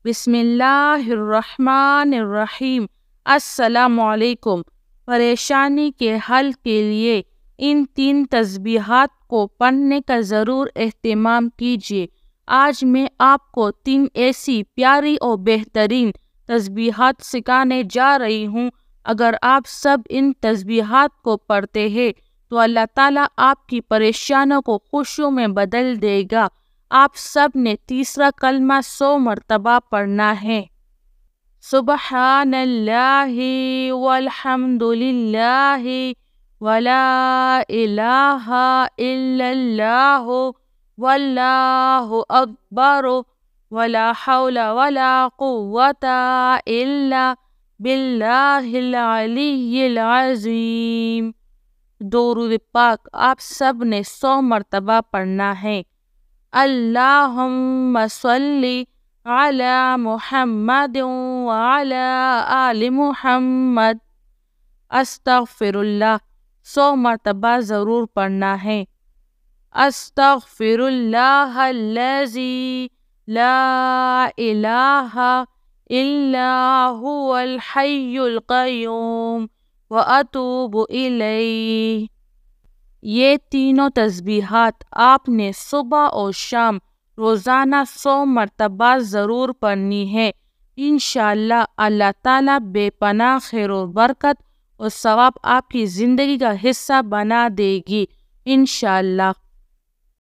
بسم اللہ الرحمن الرحیم۔ السلام علیکم۔ پریشانی کے حل کے لیے ان 3 تسبیحات کو پڑھنے کا ضرور اہتمام کیجیے۔ آج میں آپ کو 3 ایسی پیاری اور بہترین تسبیحات سکھانے جا رہی ہوں۔ اگر آپ سب ان تسبیحات کو پڑھتے ہیں تو اللہ تعالیٰ آپ کی پریشانیوں کو خوشیوں میں بدل دے گا۔ آپ سب نے تیسرا کلمہ 100 مرتبہ پڑھنا ہے۔ سبحان اللہ والحمد للہ ولا الہ الا اللہ واللہ اکبر ولا حول ولا قوة الا باللہ العلی العظیم۔ درود پاک آپ سب نے 100 مرتبہ پڑھنا ہے۔ اللہم صلی علی محمد وعلی آل محمد۔ استغفر اللہ 100 مرتبہ ضرور پڑھنا ہے۔ استغفر اللہ الذی لا الہ الا هو الحی القیوم واتوب الیہ۔ یہ تینوں تسبیحات آپ نے صبح اور شام روزانہ 100 مرتبہ ضرور پڑھنی ہے۔ انشاءاللہ اللہ تعالیٰ بے پناہ خیر و برکت اور ثواب آپ کی زندگی کا حصہ بنا دے گی انشاءاللہ۔